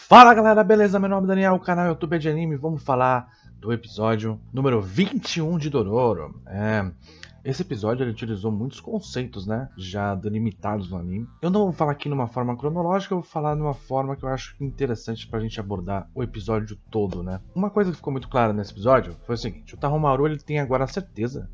Fala galera, beleza? Meu nome é Daniel, o canal YouTube é de anime. Vamos falar do episódio número 21 de Dororo. Esse episódio ele utilizou muitos conceitos, né, já delimitados no anime. Eu não vou falar aqui numa forma cronológica, eu vou falar de uma forma que eu acho interessante pra gente abordar o episódio todo, né. Uma coisa que ficou muito clara nesse episódio foi o seguinte: o Tahomaru ele tem agora a certeza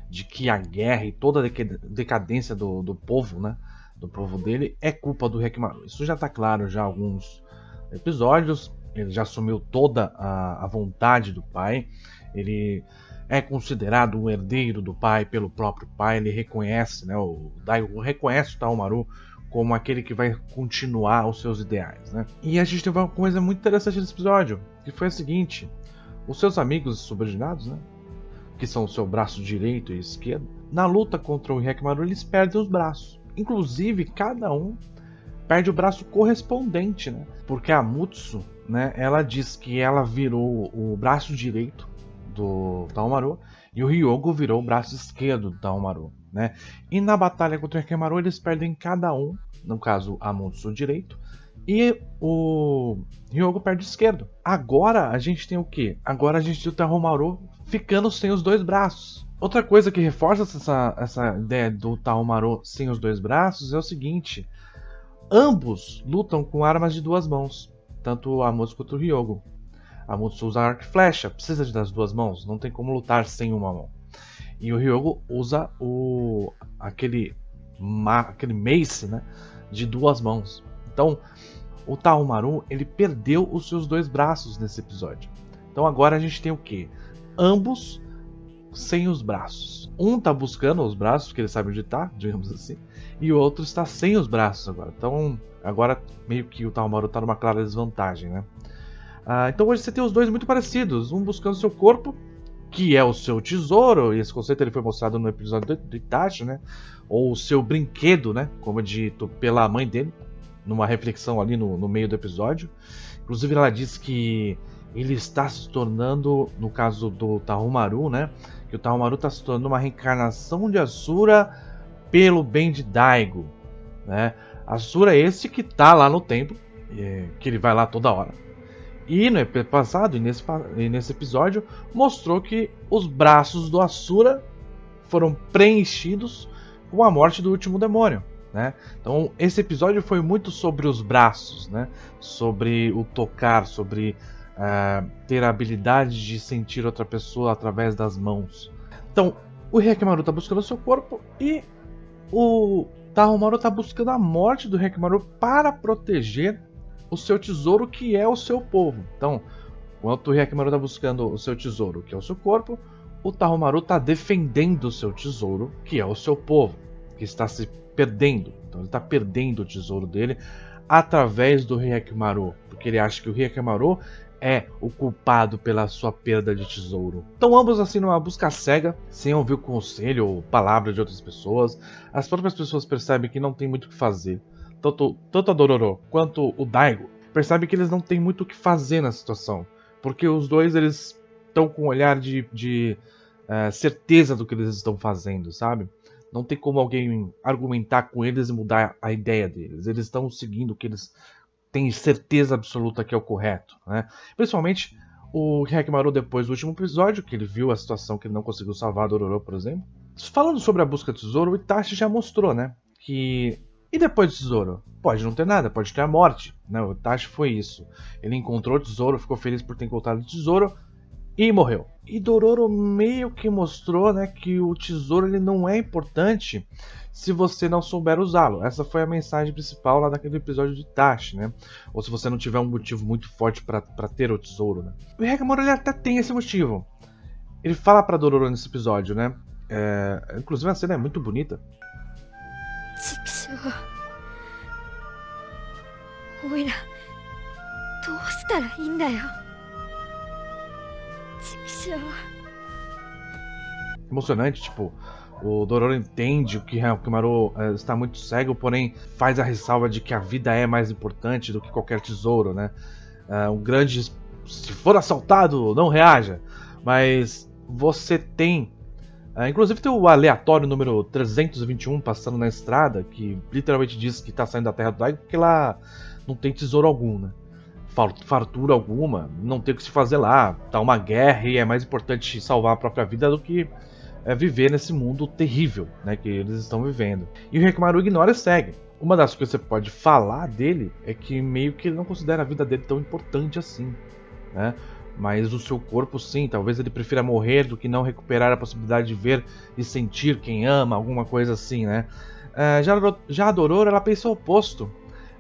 de que a guerra e toda a decadência do povo, né, do povo dele é culpa do Hyakkimaru. Isso já tá claro já há alguns episódios. Ele já assumiu toda a vontade do pai. Ele é considerado um herdeiro do pai pelo próprio pai. Ele reconhece, né, o Daigo reconhece o Tahomaru como aquele que vai continuar os seus ideais, né? E a gente teve uma coisa muito interessante nesse episódio, que foi a seguinte: os seus amigos subordinados, né, que são o seu braço direito e esquerdo, na luta contra o Hyakkimaru eles perdem os braços. Inclusive cada um perde o braço correspondente, né? Porque a Mutsu, né, ela diz que ela virou o braço direito do Tahomaru e o Hyogo virou o braço esquerdo do Tahomaru, né? E na batalha contra o Hyakkimaru eles perdem cada um, no caso a Mutsu o direito e o Hyogo perde o esquerdo. Agora a gente tem o quê? Agora a gente tem o Tahomaru ficando sem os dois braços. Outra coisa que reforça essa ideia do Tahomaru sem os dois braços é o seguinte: ambos lutam com armas de duas mãos, tanto a Mutsu quanto o Hyogo. A Mutsu usa arco e flecha, precisa das duas mãos, não tem como lutar sem uma mão. E o Hyogo usa aquele mace, né, de duas mãos. Então o Tahomaru ele perdeu os seus dois braços nesse episódio. Então agora a gente tem o que? Ambos sem os braços. Um tá buscando os braços, porque ele sabe onde tá, digamos assim, e o outro está sem os braços agora. Então agora meio que o Tahomaru tá numa clara desvantagem, né? Então hoje você tem os dois muito parecidos, um buscando seu corpo, que é o seu tesouro, e esse conceito ele foi mostrado no episódio do Itachi, né? Ou o seu brinquedo, né? Como é dito pela mãe dele, numa reflexão ali no meio do episódio. Inclusive ela diz que ele está se tornando, no caso do Tahomaru, né, que o Tahomaru está se tornando uma reencarnação de Asura pelo bem de Daigo, né? Asura esse que está lá no templo, que ele vai lá toda hora. E no episódio passado, e nesse episódio, mostrou que os braços do Asura foram preenchidos com a morte do último demônio, né? Então esse episódio foi muito sobre os braços, né? Sobre o tocar, sobre ter a habilidade de sentir outra pessoa através das mãos. Então o Hyakkimaru está buscando o seu corpo e o Tahomaru está buscando a morte do Hyakkimaru para proteger o seu tesouro, que é o seu povo. Então, enquanto o Hyakkimaru está buscando o seu tesouro, que é o seu corpo, o Tahomaru está defendendo o seu tesouro, que é o seu povo, que está se perdendo. Então ele está perdendo o tesouro dele através do Hyakkimaru, porque ele acha que o Hyakkimaru é o culpado pela sua perda de tesouro. Então ambos assim numa busca cega, sem ouvir o conselho ou palavra de outras pessoas. As próprias pessoas percebem que não tem muito o que fazer. Tanto a Dororo quanto o Daigo percebem que eles não têm muito o que fazer na situação, porque os dois eles estão com um olhar de certeza do que eles estão fazendo, sabe? Não tem como alguém argumentar com eles e mudar a ideia deles. Eles estão seguindo o que eles têm certeza absoluta que é o correto, né? Principalmente o Hyakkimaru, depois do último episódio, que ele viu a situação que ele não conseguiu salvar a Dororo, por exemplo. Falando sobre a busca do tesouro, o Itachi já mostrou, né, que... E depois do tesouro? Pode não ter nada, pode ter a morte, né? O Itachi foi isso. Ele encontrou o tesouro, ficou feliz por ter encontrado o tesouro e morreu. E Dororo meio que mostrou, né, que o tesouro ele não é importante se você não souber usá-lo. Essa foi a mensagem principal lá daquele episódio de Itachi, né? Ou se você não tiver um motivo muito forte para ter o tesouro, né? O Hyakkimaru ele até tem esse motivo. Ele fala para Dororo nesse episódio, né? Inclusive a cena é muito bonita. Emocionante, tipo, o Dororo entende que o Hyakkimaru está muito cego, porém faz a ressalva de que a vida é mais importante do que qualquer tesouro, né? Um grande... Se for assaltado, não reaja. Mas você tem... inclusive tem o aleatório número 321 passando na estrada, que literalmente diz que está saindo da terra do Daigo porque lá não tem tesouro algum, né? fartura alguma, não tem o que se fazer lá, tá uma guerra e é mais importante salvar a própria vida do que viver nesse mundo terrível, né, que eles estão vivendo. E o Hyakkimaru ignora e segue. Uma das coisas que você pode falar dele é que meio que ele não considera a vida dele tão importante assim, né? Mas o seu corpo sim, talvez ele prefira morrer do que não recuperar a possibilidade de ver e sentir quem ama, alguma coisa assim, né? Já a Dororo, ela pensa o oposto,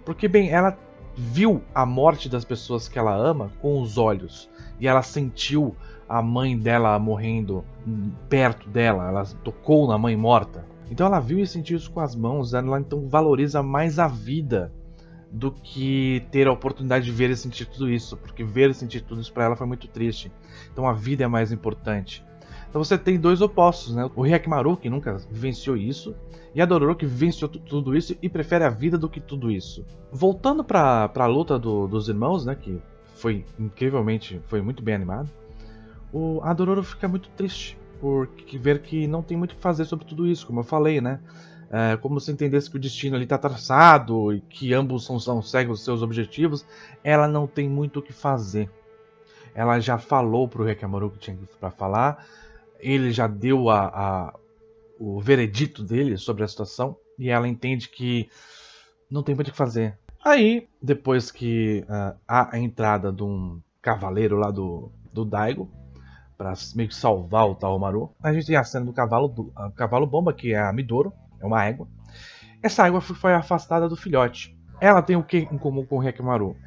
porque bem, ela viu a morte das pessoas que ela ama com os olhos, e ela sentiu a mãe dela morrendo perto dela, ela tocou na mãe morta. Então ela viu e sentiu isso com as mãos, ela então valoriza mais a vida do que ter a oportunidade de ver e sentir tudo isso, porque ver e sentir tudo isso para ela foi muito triste. Então a vida é mais importante. Então você tem dois opostos, né? O Hyakkimaru, que nunca vivenciou isso, e a Dororo, que vivenciou tudo isso e prefere a vida do que tudo isso. Voltando para a luta dos irmãos, né, que foi incrivelmente, foi muito bem animado, a Dororo fica muito triste por ver que não tem muito o que fazer sobre tudo isso, como eu falei, né? Como se entendesse que o destino ali está traçado e que ambos são cegos dos seus objetivos, ela não tem muito o que fazer. Ela já falou para o Hyakkimaru que tinha para falar, ele já deu o veredito dele sobre a situação e ela entende que não tem muito o que fazer. Aí, depois que há a entrada de um cavaleiro lá do Daigo, para meio que salvar o Tahomaru, a gente tem a cena do cavalo bomba, que é a Midoro, é uma égua. Essa égua foi afastada do filhote. Ela tem o que em comum com o Hyakkimaru?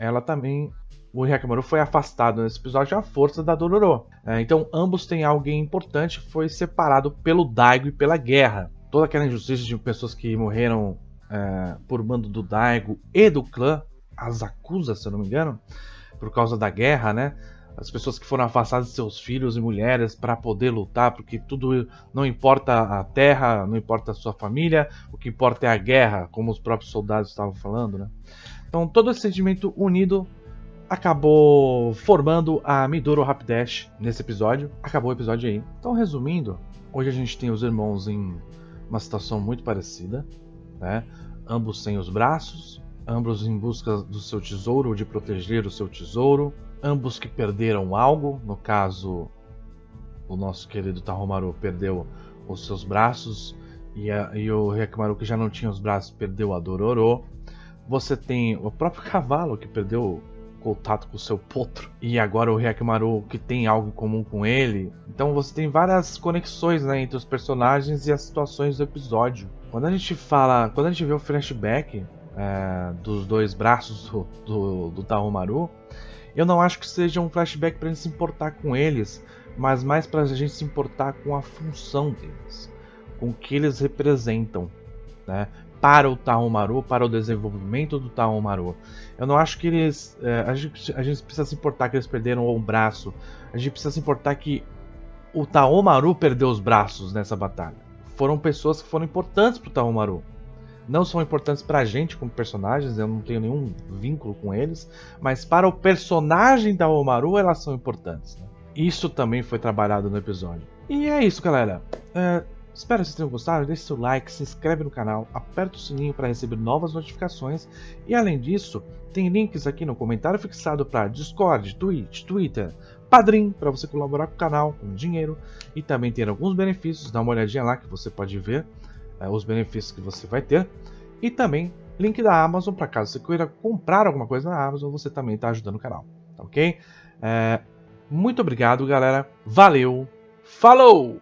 O Hyakkimaru foi afastado nesse episódio à força da Dororo. Então ambos têm alguém importante que foi separado pelo Daigo e pela guerra. Toda aquela injustiça de pessoas que morreram por mando do Daigo e do clã, as Asakusa, se eu não me engano, por causa da guerra, né? As pessoas que foram afastadas de seus filhos e mulheres para poder lutar, porque tudo não importa a terra, não importa a sua família, o que importa é a guerra, como os próprios soldados estavam falando, né? Então todo esse sentimento unido acabou formando a Midoro Rapidash nesse episódio. Acabou o episódio aí. Então resumindo, hoje a gente tem os irmãos em uma situação muito parecida, né? Ambos sem os braços, ambos em busca do seu tesouro ou de proteger o seu tesouro. Ambos que perderam algo, no caso, o nosso querido Tahomaru perdeu os seus braços e o Hyakkimaru, que já não tinha os braços, perdeu a Dororo. Você tem o próprio cavalo que perdeu o contato com o seu potro, e agora o Hyakkimaru, que tem algo em comum com ele. Então você tem várias conexões, né, entre os personagens e as situações do episódio. Quando a gente vê o flashback dos dois braços do Tahomaru, eu não acho que seja um flashback para a gente se importar com eles, mas mais para a gente se importar com a função deles, com o que eles representam, né, para o Tahomaru, para o desenvolvimento do Tahomaru. Eu não acho que eles... a gente precisa se importar que eles perderam um braço, a gente precisa se importar que o Tahomaru perdeu os braços nessa batalha. Foram pessoas que foram importantes para o Tahomaru. Não são importantes pra gente como personagens, eu não tenho nenhum vínculo com eles, mas para o personagem da Tahomaru elas são importantes, né? Isso também foi trabalhado no episódio. E é isso, galera. Espero que vocês tenham gostado, deixe seu like, se inscreve no canal, aperta o sininho para receber novas notificações e além disso, tem links aqui no comentário fixado para Discord, Twitch, Twitter, Padrim, para você colaborar com o canal com dinheiro e também ter alguns benefícios, dá uma olhadinha lá que você pode ver os benefícios que você vai ter. E também link da Amazon, para caso você queira comprar alguma coisa na Amazon, você também está ajudando o canal, tá ok? Muito obrigado, galera. Valeu, falou!